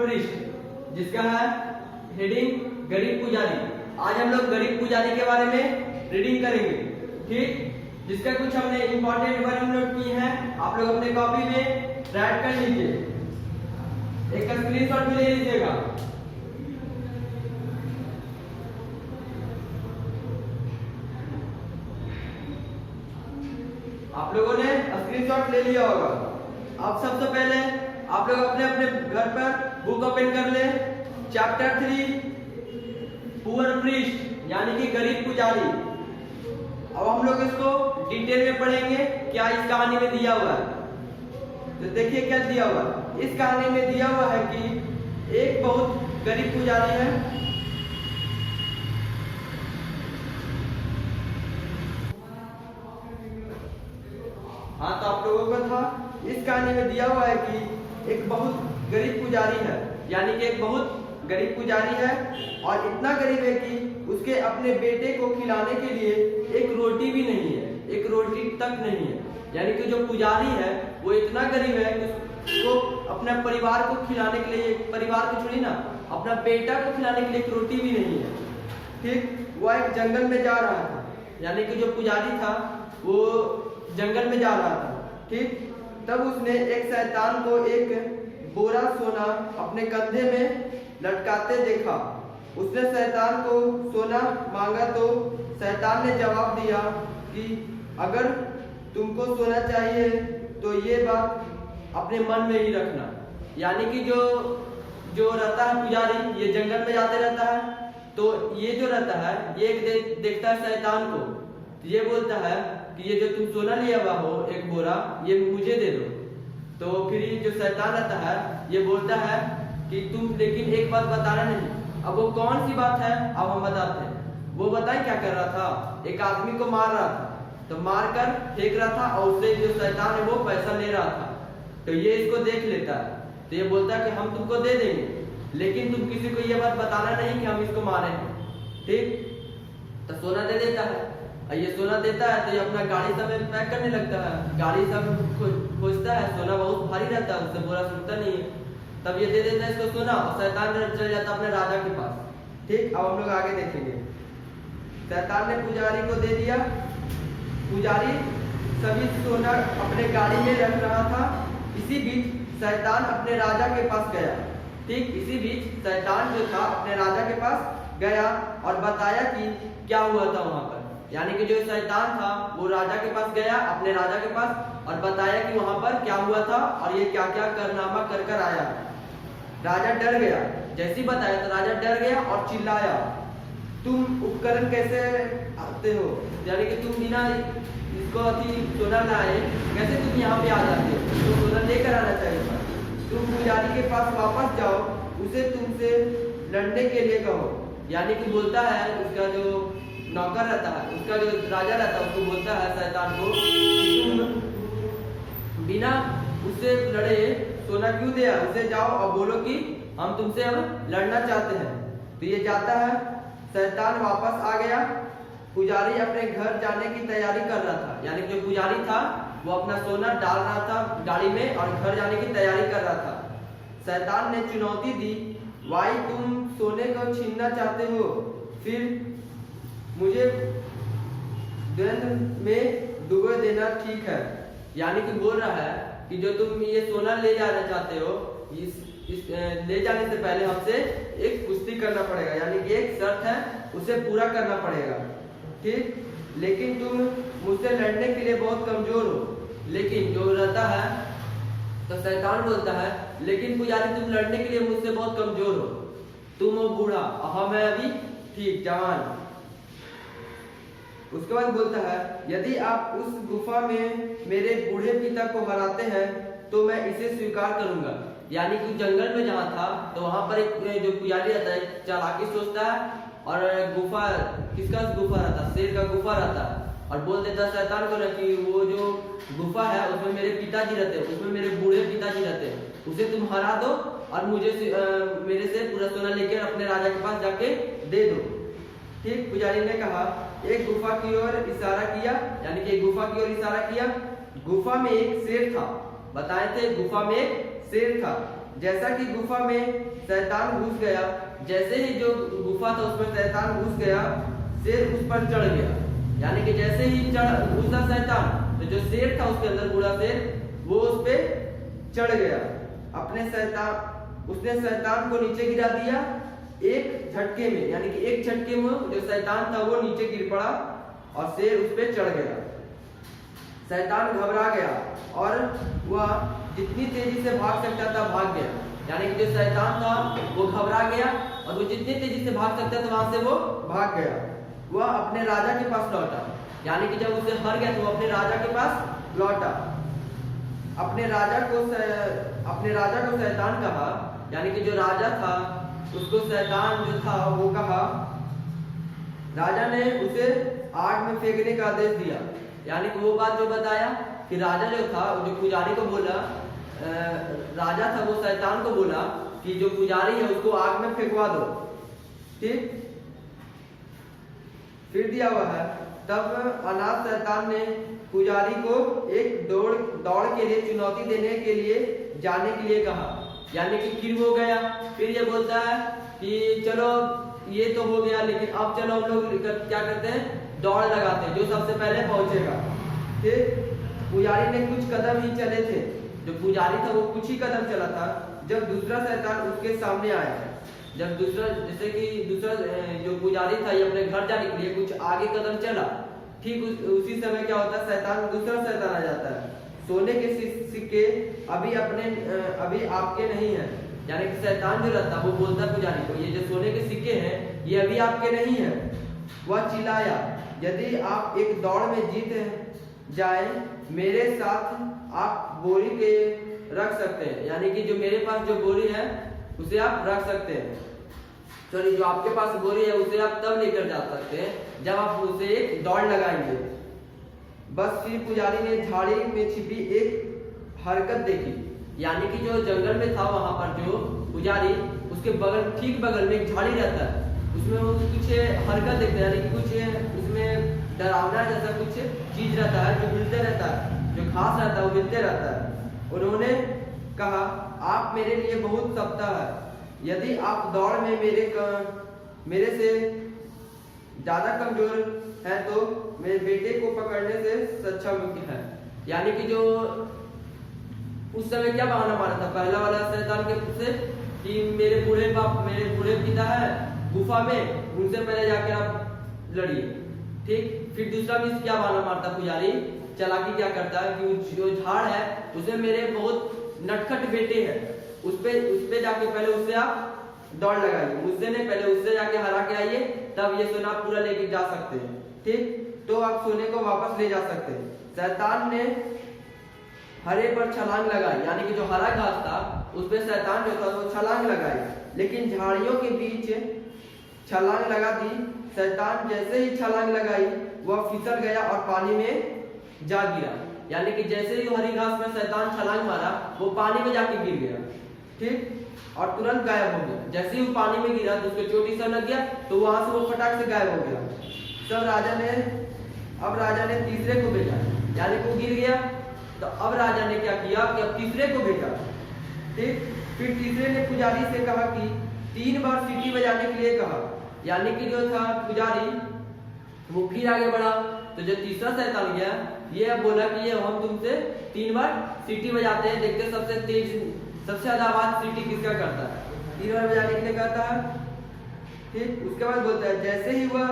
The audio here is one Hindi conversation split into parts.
पृष्ठ जिसका है हेडिंग गरीब पुजारी। आज हम लोग गरीब पुजारी के बारे में रीडिंग करेंगे, ठीक। जिसका कुछ हमने इंपॉर्टेंट वर्ड नोट किए हैं, आप लोग अपने कॉपी में राइट कर लीजिए, एक स्क्रीनशॉट भी ले लीजिएगा। आप लोगों ने स्क्रीनशॉट ले लिया होगा। अब सबसे पहले आप लोग अपने अपने घर पर बुक ओपन कर ले, चैप्टर 3 पुअर प्रीस्ट यानी कि गरीब पुजारी। अब हम लोग इसको डिटेल में पढ़ेंगे क्या इस कहानी में दिया हुआ है। तो देखिए क्या दिया हुआ है। इस कहानी में दिया हुआ है कि एक बहुत गरीब पुजारी है, हाँ तो आप लोगों का था। इस कहानी में दिया हुआ है कि एक बहुत गरीब पुजारी है, यानी कि एक बहुत गरीब पुजारी है और इतना गरीब है कि उसके अपने बेटे को खिलाने के लिए एक रोटी भी नहीं है, एक रोटी तक नहीं है। यानी कि जो पुजारी है वो इतना गरीब है कि उसको अपने परिवार को खिलाने के लिए, परिवार को छोड़ी ना, अपना बेटा को खिलाने के लिए एक रोटी भी नहीं है, ठीक। वह एक जंगल में जा रहा था, यानी कि जो पुजारी था वो जंगल में जा रहा था, ठीक। तब उसने एक शैतान को एक बोरा सोना अपने कंधे में लटकाते देखा। उसने शैतान को सोना मांगा तो शैतान ने जवाब दिया कि अगर तुमको सोना चाहिए तो ये बात अपने मन में ही रखना। यानी कि जो रहता है पुजारी, ये जंगल में जाते रहता है, तो ये जो रहता है ये देखता है शैतान को, तो ये बोलता है कि ये जो तुम सोना लिया हुआ हो एक बोरा, ये मुझे दे दो। तो फिर जो शैतान रहता है ये बोलता है कि तुम लेकिन एक बात बताना नहीं। अब वो कौन सी बात है अब हम बताते हैं। वो बताएं क्या कर रहा था, एक आदमी को मार रहा था, तो मार कर फेंक रहा था और उससे जो शैतान है वो पैसा ले रहा था। तो ये इसको देख लेता है, तो ये बोलता है कि हम तुमको दे देंगे, लेकिन तुम किसी को ये बात बताना नहीं कि हम इसको मारे हैं, ठीक। तो सोना दे देता है, ये सोना देता है तो ये अपना गाड़ी सब में पैक करने लगता है। गाड़ी सब खोजता है, सोना बहुत भारी रहता है, उससे बोरा सुनता नहीं है। तब ये दे देता है इसको सोना और शैतान चल जाता है अपने राजा के पास, ठीक। अब हम लोग आगे देखेंगे। शैतान ने पुजारी को दे दिया। पुजारी सभी सोना अपने गाड़ी में रख रहा था। इसी बीच शैतान अपने राजा के पास गया, ठीक। इसी बीच शैतान जो था अपने राजा के पास गया और बताया कि क्या हुआ था वहां पर। यानी कि जो शैतान था वो राजा के पास गया, अपने राजा के पास, और बताया कि वहां पर क्या हुआ था और ये क्या क्या कारनामा कर कर आया। राजा डर गया, जैसे ही बताया तो राजा डर गया और चिल्लाया, तुम उपकरण कैसे आते हो, यानी कि तुम बिना इसको अति सोना लाए कैसे तुम यहाँ पे आ जाते हो, तो सोना लेकर आना चाहिए था। तुम पुजारी के पास वापस जाओ, उसे तुमसे लड़ने के लिए कहो। यानी कि बोलता है उसका जो नौकर रहता है, उसका जो राजा रहता है, उसको बोलता है शैतान को तुम बिना उससे लड़े सोना क्यों दिया, उसे जाओ और बोलो कि हम तुमसे अब लड़ना चाहते हैं। तो ये जाता है, शैतान वापस आ गया। पुजारी अपने घर जाने की तैयारी कर रहा था, यानी जो पुजारी था वो अपना सोना डाल रहा था गाड़ी में और घर जाने की तैयारी कर रहा था। शैतान ने चुनौती दी, भाई तुम सोने को छीनना चाहते हो, फिर मुझे द्वंद्व में डुबो देना ठीक है। यानी कि बोल रहा है कि जो तुम ये सोना ले जाना चाहते हो, इस ले जाने से पहले हमसे एक कुश्ती करना पड़ेगा, यानी कि एक शर्त है उसे पूरा करना पड़ेगा, ठीक। लेकिन तुम मुझसे लड़ने के लिए बहुत कमजोर हो। लेकिन जो रहता है तो शैतान बोलता है, लेकिन पुजारी तुम लड़ने के लिए मुझसे बहुत कमजोर हो, तुम हो बूढ़ा और हम है अभी ठीक जवान। उसके बाद बोलता है, यदि आप उस गुफा में मेरे बूढ़े पिता को हराते हैं तो मैं इसे स्वीकार करूंगा। यानी कि जंगल में जहाँ था तो वहां पर एक जो पुजारी रहता है चालाकी सोचता है और गुफा, किसका गुफा रहता है, शेर का गुफा रहता है, और बोल देता है शैतान को ना कि वो जो गुफा है उसमें मेरे पिताजी रहते हैं, उसमें मेरे बूढ़े पिताजी रहते हैं, उसे तुम हरा दो और मुझे मेरे से पूरा सोना लेकर अपने राजा के पास जाके दे दो, ठीक। पुजारी ने कहा, एक गुफा की ओर इशारा किया, यानी कि एक गुफा की ओर इशारा किया। गुफा में एक शेर था, बताए थे गुफा में एक शेर था, जैसा कि गुफा में शैतान घुस गया, जैसे ही जो गुफा था उसमें शैतान घुस गया, शेर उस पर चढ़ गया। यानी कि जैसे ही घुसा शैतान, तो जो शेर था उसके अंदर बूढ़ा शेर, वो उस पे चढ़ गया। उसने शैतान को नीचे गिरा दिया एक झटके में, यानी कि एक झटके में जो शैतान था वो नीचे गिर पड़ा और शेर उस पे चढ़ गया। शैतान घबरा गया और वह जितनी तेजी से भाग सकता था भाग गया। यानी कि जो शैतान था वो घबरा गया और वो जितनी तेजी से भाग सकता था वहां से वो भाग गया। वह अपने राजा के पास लौटा, यानी कि जब उसे हार गया तो वो अपने राजा के पास लौटा। अपने राजा को शैतान कहा, यानी कि जो राजा था उसको शैतान जो था वो कहा। राजा ने उसे आग में फेंकने का आदेश दिया। यानी कि वो बात जो बताया कि राजा जो था, जो पुजारी को बोला, राजा था वो शैतान को बोला कि जो पुजारी है उसको आग में फेंकवा दो। ठीक, फिर दिया हुआ है, तब अनाथ शैतान ने पुजारी को एक दौड़ के लिए चुनौती देने के लिए जाने के लिए कहा। यानी कि फिर वो गया, फिर ये बोलता है कि चलो ये तो हो गया, लेकिन अब चलो हम लोग क्या करते हैं, दौड़ लगाते हैं, जो सबसे पहले पहुंचेगा। ठीक, पुजारी ने कुछ कदम ही चले थे, जो पुजारी था वो कुछ ही कदम चला था, जब दूसरा शैतान उसके सामने आया। जब दूसरा जो पुजारी था ये अपने घर जाने के लिए कुछ आगे कदम चला, ठीक उसी समय क्या होता है, दूसरा शैतान आ जाता है। सोने के सिक्के अभी आपके नहीं है। यानी कि शैतान जो रहता वो बोलता पुजारी को, ये जो सोने के सिक्के हैं ये अभी आपके नहीं है। वह चिल्लाया, यदि आप एक दौड़ में जीत जाए मेरे साथ आप बोरी के रख सकते हैं। यानी कि जो मेरे पास जो बोरी है उसे आप रख सकते हैं, सॉरी जो आपके पास बोरी है उसे आप तब लेकर जा सकते हैं जब आप उसे एक दौड़ लगाएंगे। बस फिर पुजारी ने झाड़ी में छिपी एक हरकत देखी। यानी कि जो जंगल में था वहां पर जो पुजारी, उसके ठीक बगल में एक झाड़ी रहता है, उसमें वो कुछ हरकत देखते हैं, यानी कि कुछ उसमें डरावना जैसा कुछ चीज रहता है जो मिलते रहता है, जो घास रहता है वो मिलते रहता है। उन्होंने कहा, आप मेरे लिए बहुत सप्ता है, यदि आप दौड़ में मेरे से ज्यादा कमजोर है तो मेरे बेटे को पकड़ने से सक्षम है। यानी कि जो उस समय क्या बहाना मारा था पहला वाला शैतान के से कि मेरे बूढ़े पिता है गुफा में, उनसे पहले जाके आप लड़िए। ठीक, फिर दूसरा भी क्या बहाना मारता पुजारी, चालाकी क्या करता है कि जो झाड़ है उसमें मेरे बहुत नटखट बेटे हैं, उस पे जाके पहले उससे आप दौड़ लगाइए, मुझसे नहीं, पहले उससे जाके हरा के आइए, तब ये सोना पूरा लेके जा सकते हैं। ठीक, तो आप सोने को वापस ले जा सकते हैं। शैतान ने हरे पर छलांग लगाई, यानी कि जो हरा घास था उस पे शैतान जो था वो छलांग लगाई, लेकिन झाड़ियों के बीच छलांग लगा दी। शैतान जैसे ही छलांग लगाई वह फिसल गया और पानी में जा गिरा। यानी कि जैसे ही हरी घास में शैतान छलांग मारा वो पानी में जाके गिर गया। ठीक, और तुरंत गायब हो गया। जैसे ही वो पानी में गिरा तो उसको चोटी सा लग गया, तो वहां से वो फटाक से गायब हो गया। अब राजा ने तीसरे को भेजा, यानी कि वो गिर गया, तो अब राजा ने क्या किया कि अब तीसरे को भेजा। ठीक, फिर तीसरे ने पुजारी से कहा कि 3 बार सीटी बजाने के लिए कहा। यानी कि जो था पुजारी वो फिर आगे बढ़ा, तो जो तीसरा शैतान गया ये अब बोला कि ये हम तुमसे 3 बार सीटी बजाते हैं, देखते सबसे ज्यादा आवाज सीटी किसका करता है। 3 बार बजाने के लिए कहता है। ठीक, उसके बाद बोलता है जैसे ही वह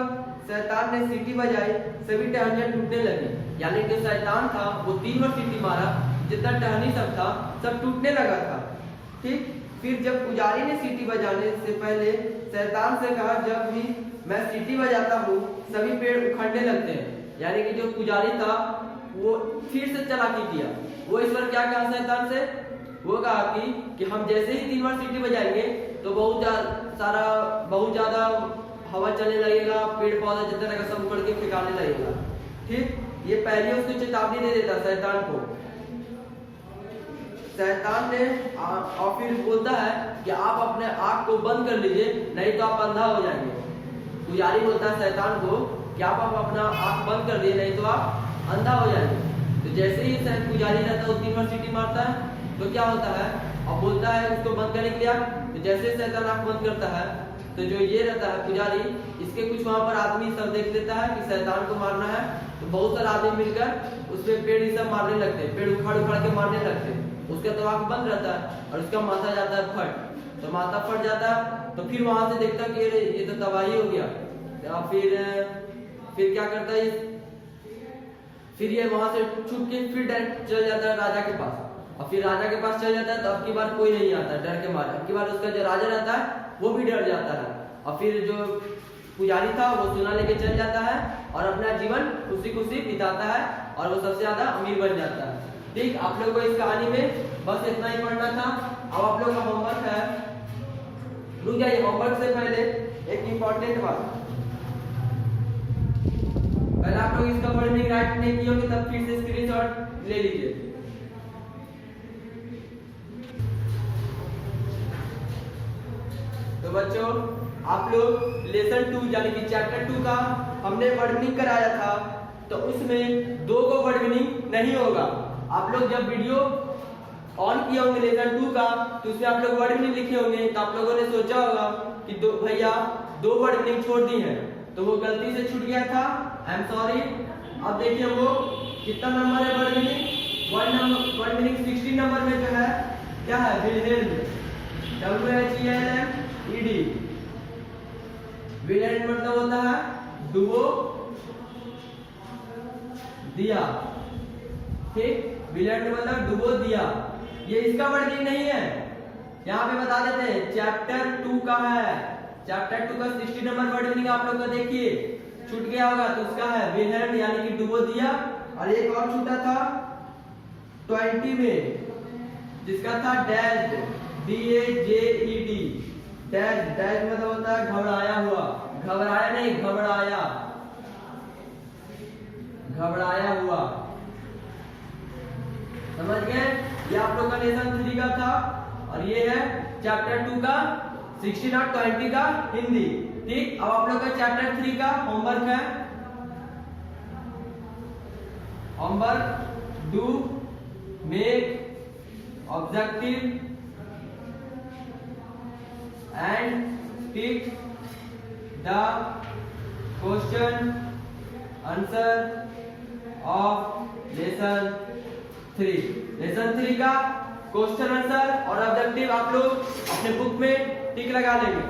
शैतान ने सीटी बजाई सभी टहनियां टूटने लगी। यानी कि शैतान था वो 3 बार सीटी मारा, जितना टहनी सब था सब टूटने लगा था। ठीक, फिर जब पुजारी ने सीटी बजाने से पहले शैतान से कहा, जब भी मैं सीटी बजाता हूँ सभी पेड़ उखड़ने लगते हैं। यानी कि जो पुजारी था वो फिर से चालाकी किया। वो इस बार क्या कहा शैतान से, वो कहा कि हम जैसे ही 3 बार सीटी बजाएंगे तो बहुत ज्यादा हवा चलने लगेगा, पेड़ पौधा जितना लगा सब उखड़ के फेंकाने लगेगा। ठीक, ये पहले उसको चेतावनी दे देता शैतान को। शैतान ने और फिर बोलता है कि आप अपने आँख को बंद कर लीजिए, नहीं तो आप अंधा हो जाएंगे। पुजारी बोलता है शैतान को कि आप अपना आँख बंद कर दीजिए, नहीं तो आप अंधा हो जाएंगे। तो जैसे ही पुजारी रहता है वो 3 बार सीटी मारता है, तो क्या होता है अब बोलता है उसको बंद करने के लिए, तो जैसे शैतान आंख बंद करता है तो जो ये रहता है पुजारी, इसके कुछ वहां पर आदमी सब देख लेता है कि शैतान को मारना है, तो बहुत सारे आदमी मिलकर उसमें पेड़ ये सब मारने लगते हैं, पेड़ उखाड़ उखाड़ के मारने लगते हैं। उसका तो आंख बंद रहता है और उसका माथा जाता है फट, तो माथा फट जाता है, तो फिर वहां से देखता कि अरे ये तो तबाही हो गया। फिर क्या करता है, फिर ये वहां से छुप के फिर डायरेक्ट चल जाता है राजा के पास, और फिर राजा के पास चल जाता है, तो अब की बार कोई नहीं आता डर के मारे। अब की बार उसका जो राजा रहता है वो भी डर जाता है, और फिर जो पुजारी था वो सोना लेके चल जाता है और अपना जीवन खुशी खुशी बिताता है और वो सबसे ज्यादा अमीर बन जाता है। ठीक, आप लोगों को इस कहानी में बस इतना ही पढ़ना था। अब आप लोगों का होमवर्क है, रुक जाइए, होमवर्क से पहले एक इंपॉर्टेंट बात, पहले आप लोग इसका वर्डिंग राइट नहीं किए होंगे तब फिर से स्क्रीनशॉट ले लीजिए। तो बच्चों, आप लोग लेसन 2 यानी कि चैप्टर 2 का हमने वर्ड मीनिंग कराया था, तो उसमें 2 को वर्ड मीनिंग नहीं होगा। आप लोग जब वीडियो ऑन किए होंगे लेसन 2 का, तो उसमें आप लोग वर्ड मीनिंग लिखे होंगे, तो आप लोगों ने सोचा होगा कि भैया 2 वर्ड मीनिंग छोड़ दी है, तो वो गलती से छूट गया था, आई एम सॉरी। अब देखिए वो कितना नंबर है word meaning, word meaning 16 number में जो है क्या है, विलहेल्म, WHELMED। विलहेल्म मतलब होता है डुबो दिया, ठीक, विलहेल्म मतलब डुबो दिया। ये इसका वर्ड मीनिंग नहीं है, यहाँ पे बता देते हैं चैप्टर 2 का है, चैप्टर 2 का 60 नंबर वर्ड मीनिंग आप लोग का देखिए छूट गया होगा, तो उसका है विलहेल्म यानी कि डुबो दिया। और एक और छूटा था 20 में, जिसका था डैश्ड, DAJED, डैश मतलब होता है घबराया हुआ, घबराया नहीं, घबराया, घबराया हुआ, समझ गए। ये आप लोग का लेसन 3 का था, और ये है चैप्टर 2 का 16 और 20 का हिंदी। ठीक, अब आप लोग का चैप्टर 3 का होमवर्क है, homework, do make objective and pick the question answer of lesson 3। Lesson 3 का क्वेश्चन आंसर और ऑब्जेक्टिव आप लोग अपने बुक में टिक लगा लेंगे।